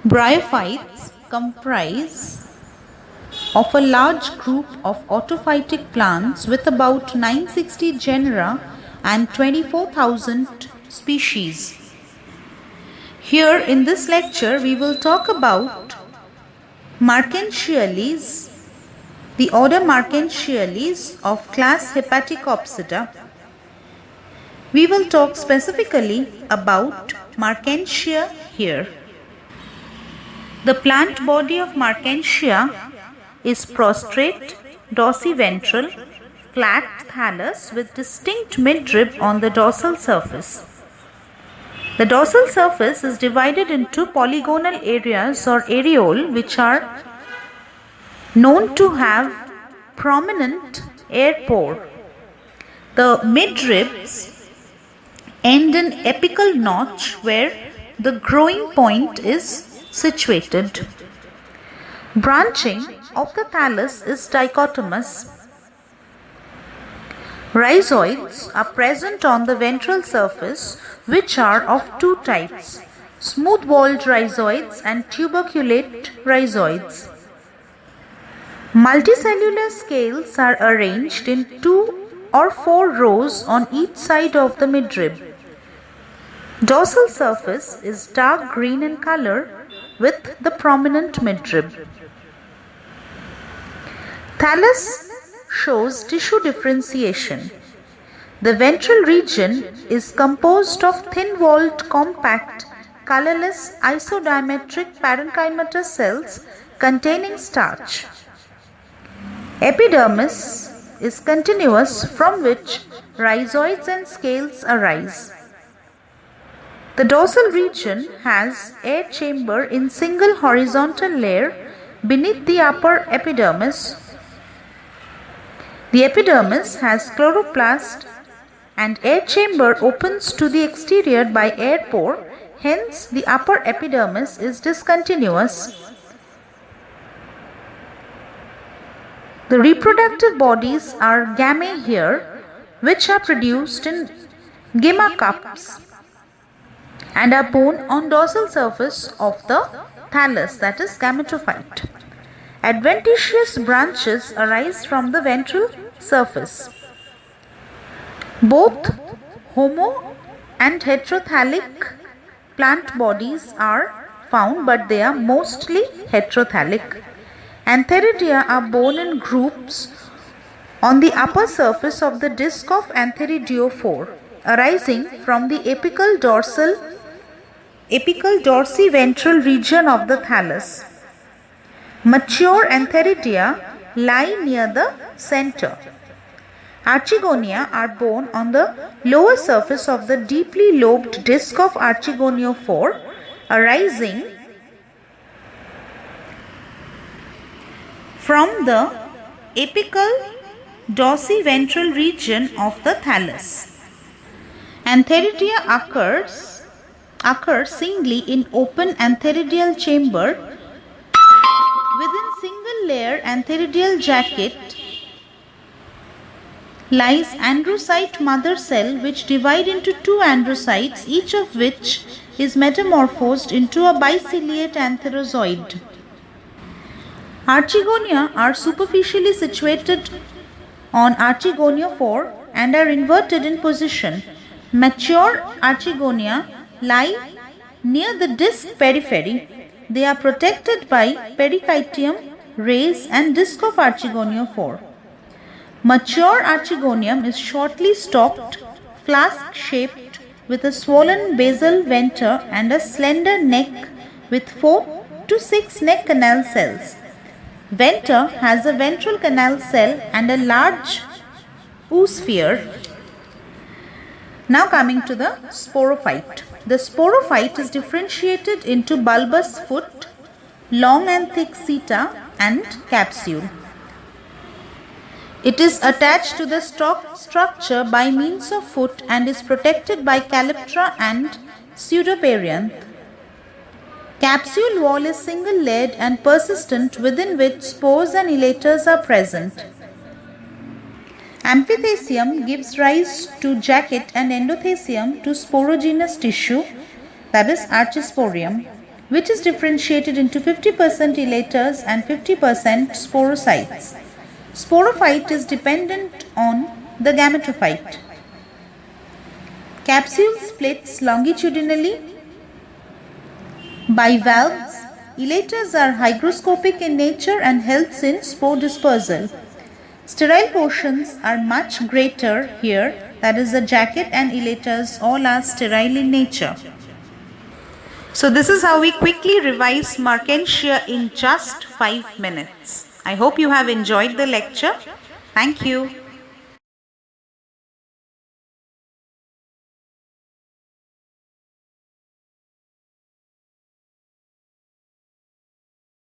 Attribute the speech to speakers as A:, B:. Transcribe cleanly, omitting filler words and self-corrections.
A: Bryophytes comprise of a large group of autophytic plants with about 960 genera and 24,000 species. Here in this lecture we will talk about Marchantiales, the order Marchantiales of class Hepaticopsida. We will talk specifically about Marchantia here. The plant body of Marchantia is prostrate, dorsiventral, flat thallus with distinct midrib on the dorsal surface. The dorsal surface is divided into polygonal areas or areole which are known to have prominent air pore. The midribs end in apical notch where the growing point is situated. Branching of the thallus is dichotomous. Rhizoids are present on the ventral surface, which are of two types, smooth-walled rhizoids and tuberculate rhizoids. Multicellular scales are arranged in 2 or 4 rows on each side of the midrib. Dorsal surface is dark green in color with the prominent midrib. Thallus shows tissue differentiation. The ventral region is composed of thin-walled, compact, colorless, isodiametric parenchymatous cells containing starch. Epidermis is continuous, from which rhizoids and scales arise. The dorsal region has air chamber in single horizontal layer beneath the upper epidermis. The epidermis has chloroplast and air chamber opens to the exterior by air pore, hence the upper epidermis is discontinuous. The reproductive bodies are gammae here, which are produced in gamma cups and are borne on dorsal surface of the thallus, that is gametophyte. Adventitious branches arise from the ventral surface. Both homo and heterothallic plant bodies are found, but they are mostly heterothallic. Antheridia are borne in groups on the upper surface of the disc of antheridiophore, arising from the apical dorsiventral region of the thallus. Mature antheridia lie near the center. Archegonia are borne on the lower surface of the deeply lobed disc of archegoniophore, arising from the apical dorsiventral region of the thallus. Antheridia occur singly in open antheridial chamber. Within single layer antheridial jacket lies androcyte mother cell, which divide into 2 androcytes, each of which is metamorphosed into a biciliate antherozoid. Archegonia are superficially situated on archegoniophore and are inverted in position. Mature archegonia lie near the disc periphery. They are protected by pericytium, rays and disc of archegoniophore. Mature archegonium is shortly stalked, flask-shaped with a swollen basal venter and a slender neck with 4 to 6 neck canal cells. Venter has a ventral canal cell and a large oosphere. Now coming to the sporophyte. The sporophyte is differentiated into bulbous foot, long and thick seta and capsule. It is attached to the stalk structure by means of foot and is protected by calyptra and pseudoperianth. Capsule wall is single layered and persistent, within which spores and elaters are present. Amphithecium gives rise to jacket and endothecium to sporogenous tissue, that is archisporium. which is differentiated into 50% elaters and 50% sporocytes. Sporophyte is dependent on the gametophyte. Capsule splits longitudinally. Bivalves. Elaters are hygroscopic in nature and helps in spore dispersal. Sterile portions are much greater here, that is the jacket and elaters all are sterile in nature. So this is how we quickly revise Marchantia in just 5 minutes. I hope you have enjoyed the lecture. Thank you.